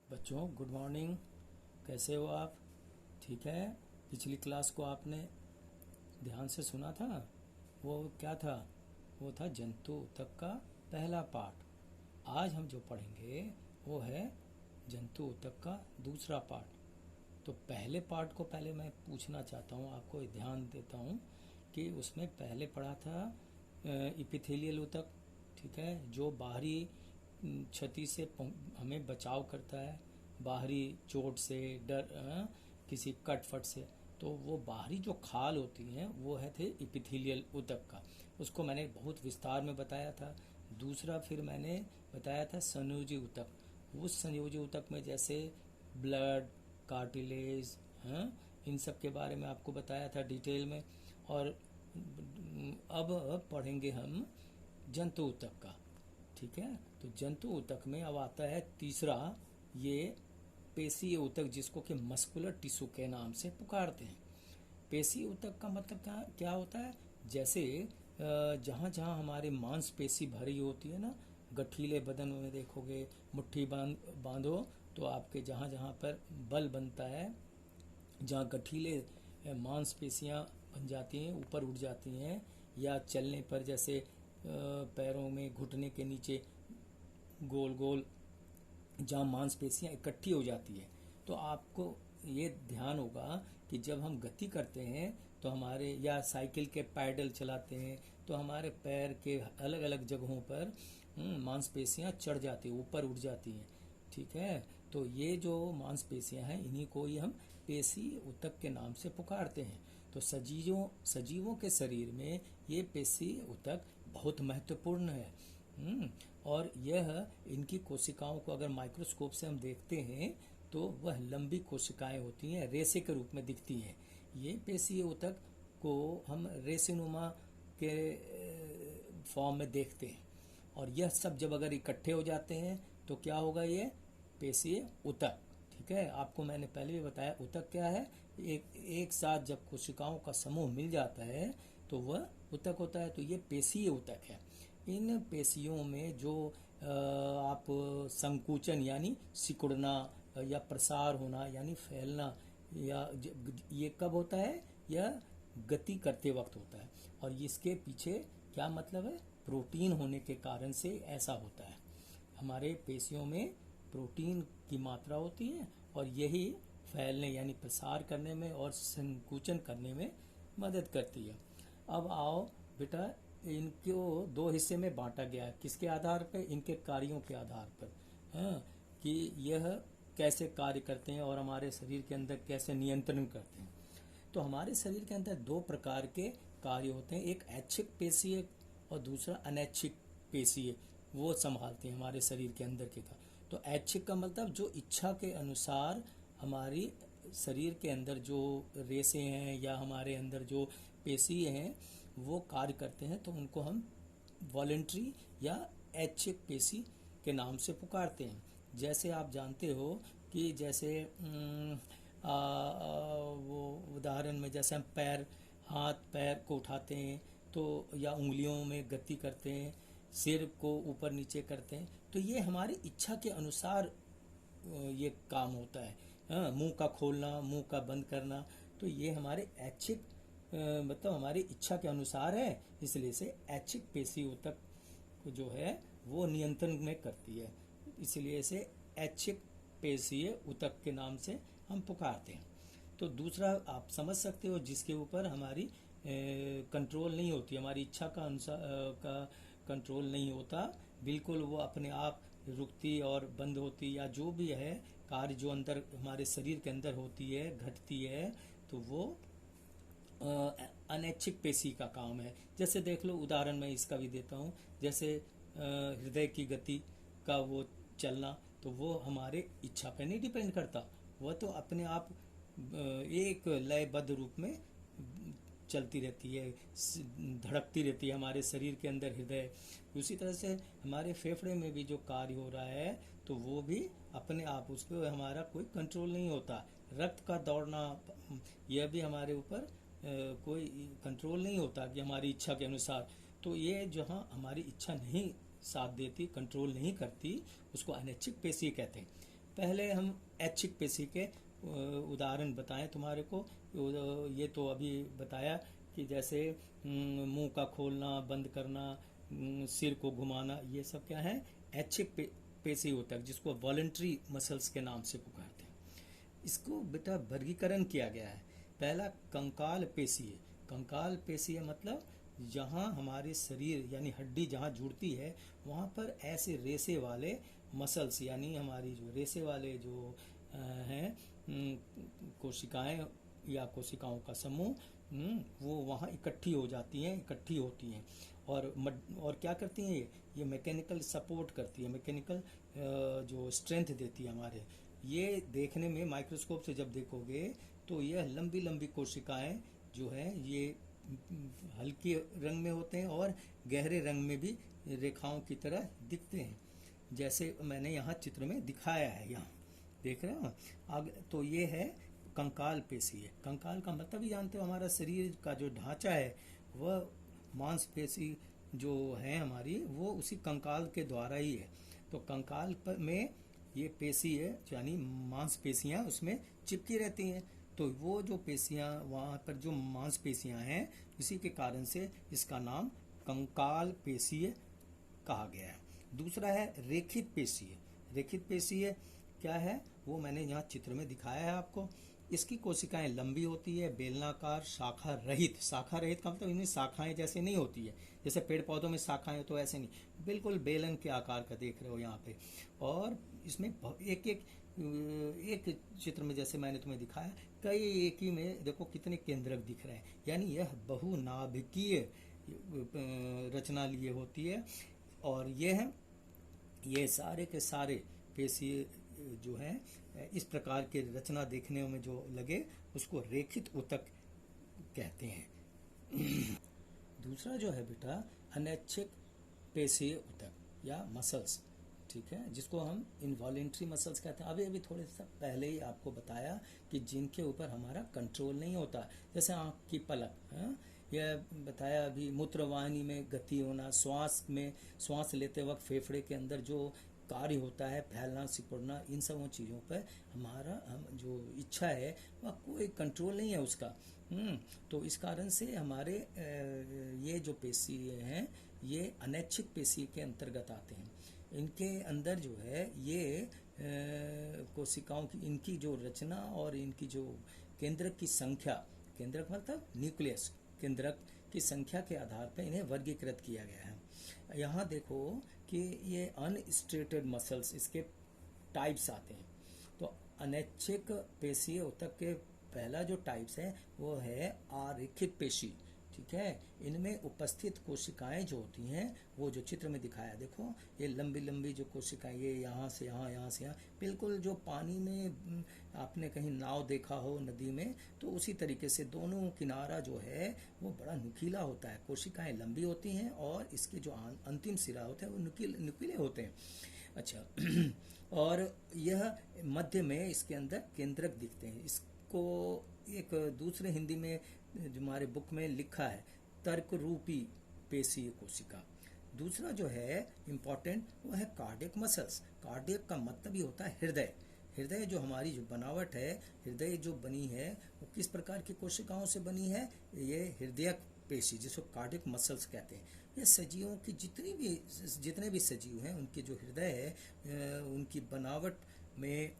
बच्चों good morning. कैसे हो आप? ठीक है। पिछली क्लास को आपने ध्यान से सुना था। वो क्या था? वो था जंतु ऊतक का पहला पार्ट। आज हम जो पढ़ेंगे वो है जंतु ऊतक का दूसरा पार्ट। तो पहले पार्ट को पहले मैं पूछना चाहता हूँ, आपको ध्यान देता हूँ कि उसमें पहले पढ़ा था इपिथेलियल ऊतक। ठीक है, जो बाहरी क्षति से हमें बचाव करता है, बाहरी चोट से, किसी कट फट से। तो वो बाहरी जो खाल होती हैं वो है थे इपिथेलियल ऊतक का। उसको मैंने बहुत विस्तार में बताया था। दूसरा फिर मैंने बताया था संयोजी ऊतक। उस संयोजी ऊतक में जैसे ब्लड, कार्टिलेज, इन सब के बारे में आपको बताया था डिटेल में। और अब पढ़ेंगे हम जंतु ऊतक का। ठीक है, तो जंतु ऊतक में अब आता है तीसरा, ये पेशीय ऊतक, जिसको कि मस्कुलर टिश्यू के नाम से पुकारते हैं। पेशीय ऊतक का मतलब क्या होता है? जैसे जहाँ जहाँ हमारे मांसपेशी भरी होती है ना, गठीले बदन में देखोगे, मुट्ठी बांधो तो आपके जहाँ जहाँ पर बल बनता है, जहाँ गठीले मांसपेशियाँ बन जाती हैं, ऊपर उठ जाती हैं, या चलने पर जैसे पैरों में घुटने के नीचे गोल गोल जहाँ मांसपेशियाँ इकट्ठी हो जाती है, तो आपको ये ध्यान होगा कि जब हम गति करते हैं तो हमारे, या साइकिल के पैडल चलाते हैं तो हमारे पैर के अलग अलग जगहों पर मांसपेशियाँ चढ़ जाती हैं, ऊपर उठ जाती हैं। ठीक है, तो ये जो मांसपेशियाँ हैं इन्हीं को ही हम पेशी ऊतक के नाम से पुकारते हैं। तो सजीवों के शरीर में ये पेशी ऊतक बहुत महत्वपूर्ण है। और यह इनकी कोशिकाओं को अगर माइक्रोस्कोप से हम देखते हैं तो वह लंबी कोशिकाएं होती हैं, रेशे के रूप में दिखती हैं। ये पेशीय ऊतक को हम रेशेनुमा के फॉर्म में देखते हैं। और यह सब जब अगर इकट्ठे हो जाते हैं तो क्या होगा? ये पेशीय ऊतक। ठीक है, आपको मैंने पहले भी बताया ऊतक क्या है। एक साथ जब कोशिकाओं का समूह मिल जाता है तो वह ऊतक होता है। तो ये पेशीय ऊतक है। इन पेशियों में जो आप संकुचन यानी सिकुड़ना या प्रसार होना यानी फैलना, या ये कब होता है? यह गति करते वक्त होता है। और इसके पीछे क्या मतलब है? प्रोटीन होने के कारण से ऐसा होता है। हमारे पेशियों में प्रोटीन की मात्रा होती है और यही फैलने यानी प्रसार करने में और संकुचन करने में मदद करती है। अब आओ बेटा, इनको दो हिस्से में बांटा गया है। किसके आधार पर? इनके कार्यों के आधार पर। कि यह कैसे कार्य करते हैं और हमारे शरीर के अंदर कैसे नियंत्रण करते हैं। तो हमारे शरीर के अंदर दो प्रकार के कार्य होते हैं, एक ऐच्छिक पेशीय और दूसरा अनैच्छिक पेशीय। वो संभालते हैं हमारे शरीर के अंदर के कार्य। तो ऐच्छिक का मतलब जो इच्छा के अनुसार हमारी शरीर के अंदर जो रेशे हैं या हमारे अंदर जो पेशी हैं वो कार्य करते हैं, तो उनको हम वॉलेंट्री या ऐच्छिक पेशी के नाम से पुकारते हैं। जैसे आप जानते हो कि जैसे वो उदाहरण में जैसे हम हाथ पैर को उठाते हैं तो, या उंगलियों में गति करते हैं, सिर को ऊपर नीचे करते हैं, तो ये हमारी इच्छा के अनुसार ये काम होता है। मुंह का खोलना, मुंह का बंद करना, तो ये हमारे ऐच्छिक मतलब हमारी इच्छा के अनुसार है। इसलिए से ऐच्छिक पेशी ऊतक जो है वो नियंत्रण में करती है, इसलिए इसे ऐच्छिक पेशीय ऊतक के नाम से हम पुकारते हैं। तो दूसरा आप समझ सकते हो, जिसके ऊपर हमारी कंट्रोल नहीं होती, हमारी इच्छा का अनुसार का कंट्रोल नहीं होता, बिल्कुल वो अपने आप रुकती और बंद होती, या जो भी है कार्य जो अंदर हमारे शरीर के अंदर होती है, घटती है, तो वो अनैच्छिक पेशी का काम है। जैसे देख लो, उदाहरण मैं इसका भी देता हूँ। जैसे हृदय की गति का वो चलना, तो वो हमारे इच्छा पे नहीं डिपेंड करता, वह तो अपने आप एक लयबद्ध रूप में चलती रहती है, धड़कती रहती है हमारे शरीर के अंदर हृदय। उसी तरह से हमारे फेफड़े में भी जो कार्य हो रहा है तो वो भी अपने आप, उस पर हमारा कोई कंट्रोल नहीं होता। रक्त का दौड़ना, यह भी हमारे ऊपर कोई कंट्रोल नहीं होता कि हमारी इच्छा के अनुसार। तो ये जहाँ हमारी इच्छा नहीं साथ देती, कंट्रोल नहीं करती, उसको अनैच्छिक पेशी कहते हैं। पहले हम ऐच्छिक पेशी के उदाहरण बताएं तुम्हारे को। ये तो अभी बताया कि जैसे मुंह का खोलना बंद करना, सिर को घुमाना, ये सब क्या है, ऐच्छिक पेशी ऊतक, जिसको वॉलेंट्री मसल्स के नाम से पुकारते हैं। इसको बेटा वर्गीकरण किया गया है। पहला कंकाल पेशी है। कंकाल पेशी है मतलब जहाँ हमारे शरीर यानी हड्डी जहाँ जुड़ती है वहाँ पर ऐसे रेशे वाले मसल्स यानी हमारी जो रेशे वाले जो हैं कोशिकाएं या कोशिकाओं का समूह, वो वहाँ इकट्ठी हो जाती हैं, इकट्ठी होती हैं और क्या करती हैं, ये मैकेनिकल सपोर्ट करती है, मैकेनिकल जो स्ट्रेंथ देती है हमारे। ये देखने में माइक्रोस्कोप से जब देखोगे तो यह लंबी लंबी कोशिकाएं जो है ये हल्के रंग में होते हैं और गहरे रंग में भी रेखाओं की तरह दिखते हैं, जैसे मैंने यहाँ चित्र में दिखाया है। यहाँ देख रहे हो आगे, तो ये है कंकाल पेशी है। कंकाल का मतलब ही जानते हो, हमारा शरीर का जो ढांचा है वह मांसपेशी जो है हमारी वो उसी कंकाल के द्वारा ही है। तो कंकाल में ये पेशी है यानी मांसपेशियां उसमें चिपकी रहती हैं। तो वो जो पेशियां वहाँ पर जो मांसपेशियां हैं इसी के कारण से इसका नाम कंकाल पेशीय कहा गया है। दूसरा है रेखित पेशीय। रेखित पेशीय क्या है वो मैंने यहाँ चित्र में दिखाया है आपको। इसकी कोशिकाएं लंबी होती है, बेलनाकार, शाखा रहित। शाखा रहित का मतलब इनमें शाखाएं जैसे नहीं होती है, जैसे पेड़ पौधों में शाखाएं तो ऐसे नहीं, बिल्कुल बेलन के आकार का देख रहे हो यहाँ पे। और इसमें एक चित्र में जैसे मैंने तुम्हें दिखाया, कई एक ही में देखो कितने केंद्रक दिख रहे हैं, यानी यह बहुनाभिकीय रचना लिए होती है। और ये सारे के सारे पेशी जो है इस प्रकार के रचना देखने में जो लगे उसको रेखित ऊतक कहते हैं। दूसरा जो है बेटा अनैच्छिक पेशीय ऊतक या मसल्स, ठीक है, जिसको हम इनवॉलेंट्री मसल्स कहते हैं। अभी थोड़े सा पहले ही आपको बताया कि जिनके ऊपर हमारा कंट्रोल नहीं होता, जैसे आँख की पलक, यह बताया अभी, मूत्रवाहिनी में गति होना, श्वास लेते वक्त फेफड़े के अंदर जो कार्य होता है, फैलना सिकुड़ना, इन सब चीज़ों पर हम जो इच्छा है वह कोई कंट्रोल नहीं है उसका। तो इस कारण से हमारे ये जो पेशी हैं ये अनैच्छिक पेशी के अंतर्गत आते हैं। इनके अंदर जो है ये कोशिकाओं की इनकी जो रचना और इनकी जो केंद्रक की संख्या, केंद्रक मतलब न्यूक्लियस, केंद्रक की संख्या के आधार पर इन्हें वर्गीकृत किया गया है। यहाँ देखो कि ये अनस्ट्रेटेड मसल्स, इसके टाइप्स आते हैं। तो अनैच्छिक पेशीय ऊतक के पहला जो टाइप्स है वो है आरेखित पेशी, ठीक है। इनमें उपस्थित कोशिकाएं जो होती हैं वो जो चित्र में दिखाया, देखो ये लंबी लंबी जो कोशिकाएं, ये यहाँ से यहाँ, यहाँ से यहाँ, बिल्कुल जो पानी में आपने कहीं नाव देखा हो नदी में, तो उसी तरीके से दोनों किनारा जो है वो बड़ा नुकीला होता है। कोशिकाएं लंबी होती हैं और इसके जो अंतिम सिरा होता है वो नुकीले होते हैं। अच्छा और यह मध्य में इसके अंदर केंद्रक दिखते हैं। इसको एक दूसरे हिंदी में जो हमारे बुक में लिखा है, तर्क रूपी पेशीय कोशिका। दूसरा जो है इम्पोर्टेंट वो है कार्डियक मसल्स। कार्डियक का मतलब ही होता है हृदय। हृदय जो हमारी जो बनावट है, हृदय जो बनी है वो किस प्रकार की कोशिकाओं से बनी है, ये हृदयक पेशी जिसको कार्डियक मसल्स कहते हैं। ये सजीवों की जितने भी सजीव हैं उनके जो हृदय है उनकी बनावट में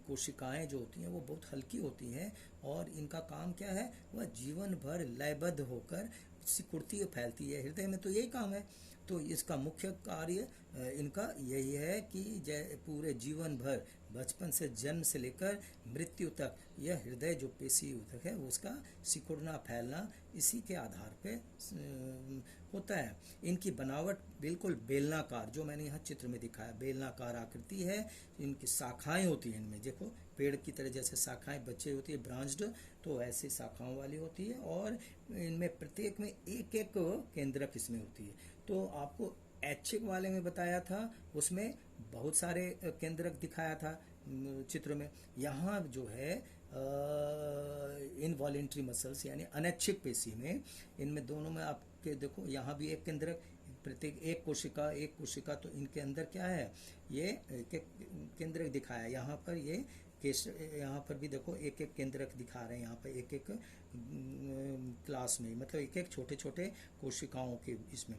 कोशिकाएं जो होती हैं वो बहुत हल्की होती हैं और इनका काम क्या है, वह जीवन भर लयबद्ध होकर सिकुड़ती और फैलती है। हृदय में तो यही काम है। तो इसका मुख्य कार्य इनका यही है कि पूरे जीवन भर, बचपन से जन्म से लेकर मृत्यु तक, यह हृदय जो पेशी ऊतक है उसका सिकुड़ना फैलना इसी के आधार पे होता है। इनकी बनावट बिल्कुल बेलनाकार, जो मैंने यहाँ चित्र में दिखाया, बेलनाकार आकृति है। इनकी शाखाएं होती हैं, इनमें देखो पेड़ की तरह जैसे शाखाएं बचे होती है ब्रांच्ड, तो ऐसे शाखाओं वाली होती है और इनमें प्रत्येक में एक एक केंद्रक इसमें होती है। तो आपको ऐच्छिक वाले में बताया था उसमें बहुत सारे केंद्रक दिखाया था चित्र में। यहाँ जो है इनवॉलेंट्री मसल्स यानी अनैच्छिक पेशी में, इनमें दोनों में आपके देखो यहाँ भी एक केंद्रक, प्रत्येक एक कोशिका तो इनके अंदर क्या है, ये एक एक केंद्रक दिखाया है। यहाँ पर ये यहाँ पर भी देखो एक एक केंद्रक दिखा रहे हैं, यहाँ पर एक एक क्लास में, मतलब एक एक छोटे छोटे कोशिकाओं के इसमें।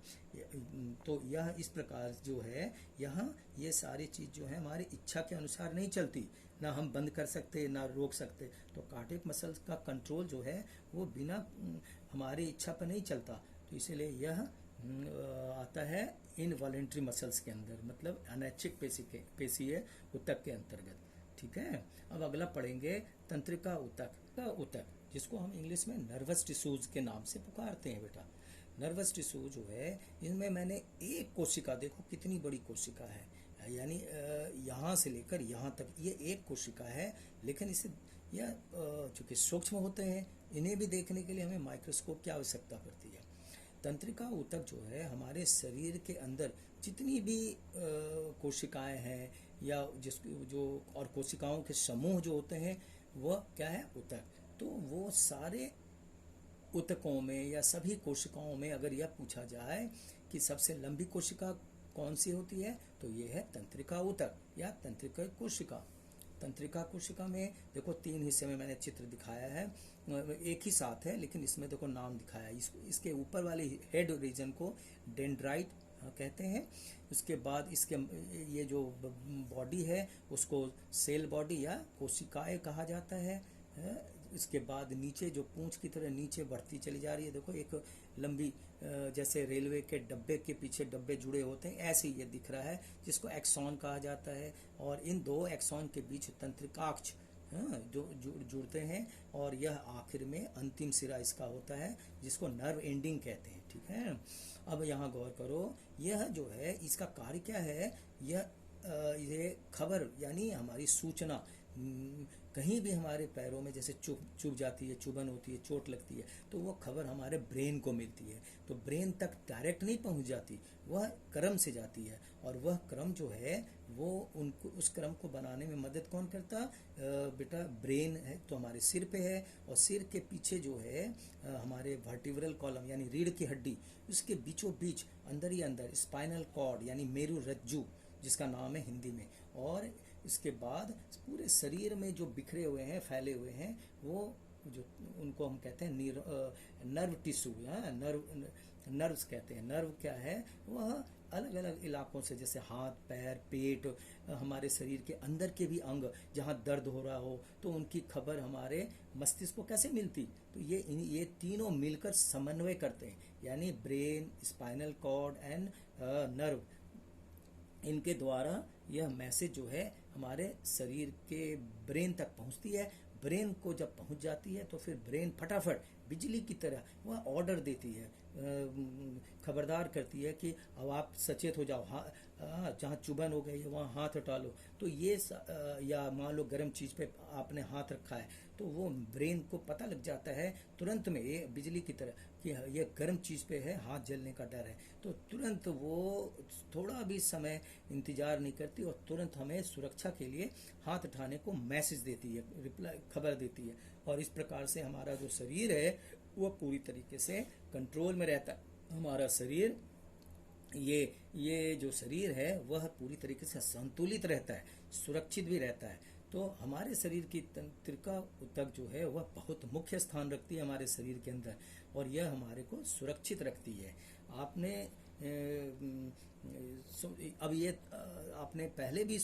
तो यह इस प्रकार जो है, यहाँ ये सारी चीज़ जो है हमारी इच्छा के अनुसार नहीं चलती, ना हम बंद कर सकते ना रोक सकते। तो कार्डियक मसल्स का कंट्रोल जो है वो बिना हमारी इच्छा पर नहीं चलता। तो इसीलिए यह आता है इनवॉलेंट्री मसल्स के अंदर, मतलब अनैच्छिक पेशीय ऊतक के अंतर्गत। ठीक है, अब अगला पढ़ेंगे तंत्रिका ऊतक, जिसको हम इंग्लिश में नर्वस टिश्यूज के नाम से पुकारते हैं बेटा। नर्वस टिश्यू जो है, इनमें मैंने एक कोशिका, देखो कितनी बड़ी कोशिका है, यानी यहाँ से लेकर यहाँ तक ये एक कोशिका है, लेकिन इसे यह चूँकि सूक्ष्म होते हैं, इन्हें भी देखने के लिए हमें माइक्रोस्कोप की आवश्यकता पड़ती है। तंत्रिका ऊतक जो है हमारे शरीर के अंदर जितनी भी कोशिकाएं हैं या जो और कोशिकाओं के समूह जो होते हैं, वह क्या है, ऊतक। तो वो सारे ऊतकों में या सभी कोशिकाओं में अगर यह पूछा जाए कि सबसे लंबी कोशिका कौन सी होती है, तो ये है तंत्रिका ऊतक या तंत्रिका कोशिका। तंत्रिका कोशिका में देखो 3 हिस्से में मैंने चित्र दिखाया है, एक ही साथ है लेकिन इसमें देखो नाम दिखाया है। इसके ऊपर वाले हेड रीजन को डेंड्राइट कहते हैं। उसके बाद इसके ये जो बॉडी है उसको सेल बॉडी या कोशिकाएं कहा जाता है। इसके बाद नीचे जो पूंछ की तरह नीचे बढ़ती चली जा रही है, देखो एक लंबी जैसे रेलवे के डब्बे के पीछे डब्बे जुड़े होते हैं, ऐसे ये दिख रहा है, जिसको एक्सॉन कहा जाता है। और इन दो एक्सॉन के बीच तंत्रिकाक्ष जो जुड़ते हैं, और यह आखिर में अंतिम सिरा इसका होता है, जिसको नर्व एंडिंग कहते हैं। ठीक है, अब यहाँ गौर करो, यह जो है इसका कार्य क्या है, ये खबर यानी हमारी सूचना, कहीं भी हमारे पैरों में जैसे चुभ जाती है, चुभन होती है, चोट लगती है, तो वो खबर हमारे ब्रेन को मिलती है। तो ब्रेन तक डायरेक्ट नहीं पहुंच जाती, वह क्रम से जाती है, और वह क्रम जो है वो उनको उस क्रम को बनाने में मदद कौन करता, बेटा ब्रेन है तो हमारे सिर पे है, और सिर के पीछे जो है हमारे वर्टिब्रल कॉलम यानी रीढ़ की हड्डी, उसके बीचों बीच अंदर ही अंदर स्पाइनल कॉर्ड यानी मेरु रज्जु जिसका नाम है हिंदी में, और इसके बाद पूरे शरीर में जो बिखरे हुए हैं, फैले हुए हैं, वो जो उनको हम कहते हैं नर्व टिश्यू, नर्व्स कहते हैं। नर्व क्या है, वह अलग अलग इलाकों से, जैसे हाथ पैर पेट, हमारे शरीर के अंदर के भी अंग जहाँ दर्द हो रहा हो तो उनकी खबर हमारे मस्तिष्क को कैसे मिलती, तो ये तीनों मिलकर समन्वय करते हैं, यानी brain, spinal cord and nerve, इनके द्वारा यह मैसेज जो है हमारे शरीर के ब्रेन तक पहुंचती है। ब्रेन को जब पहुंच जाती है तो फिर ब्रेन फटाफट बिजली की तरह वह ऑर्डर देती है, खबरदार करती है कि अब आप सचेत हो जाओ, जहाँ चुभन हो गई है वहाँ हाथ हटा लो। तो ये या मान लो गर्म चीज़ पे आपने हाथ रखा है, तो वो ब्रेन को पता लग जाता है तुरंत में, ये बिजली की तरह कि ये गर्म चीज़ पे है, हाथ जलने का डर है, तो तुरंत वो थोड़ा भी समय इंतजार नहीं करती और तुरंत हमें सुरक्षा के लिए हाथ उठाने को मैसेज देती है, रिप्लाई खबर देती है। और इस प्रकार से हमारा जो शरीर है वो पूरी तरीके से कंट्रोल में रहता है। हमारा शरीर, ये जो शरीर है वह पूरी तरीके से संतुलित रहता है, सुरक्षित भी रहता है। तो हमारे शरीर की तंत्रिका ऊतक जो है वह बहुत मुख्य स्थान रखती है हमारे शरीर के अंदर, और यह हमारे को सुरक्षित रखती है। आपने अब ये आपने पहले भी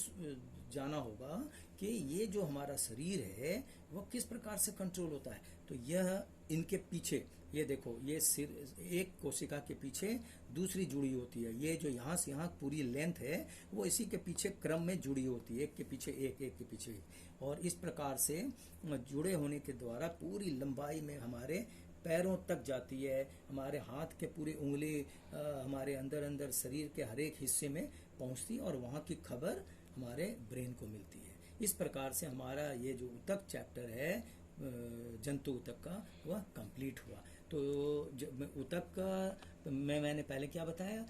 जाना होगा कि ये जो हमारा शरीर है वह किस प्रकार से कंट्रोल होता है। तो यह इनके पीछे, ये देखो, ये सिर, एक कोशिका के पीछे दूसरी जुड़ी होती है, ये जो यहाँ से यहाँ पूरी लेंथ है वो इसी के पीछे क्रम में जुड़ी होती है, एक के पीछे एक, एक के पीछे एक। और इस प्रकार से जुड़े होने के द्वारा पूरी लंबाई में हमारे पैरों तक जाती है, हमारे हाथ के पूरे उंगली हमारे अंदर अंदर शरीर के हर एक हिस्से में पहुँचती है, और वहाँ की खबर हमारे ब्रेन को मिलती है। इस प्रकार से हमारा ये जो ऊतक चैप्टर है जंतु ऊतक का वह कंप्लीट हुआ। तो ऊतक का मैंने पहले क्या बताया,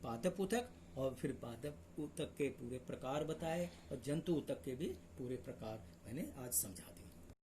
पादप ऊतक, और फिर पादप ऊतक के पूरे प्रकार बताए, और जंतु ऊतक के भी पूरे प्रकार मैंने आज समझा।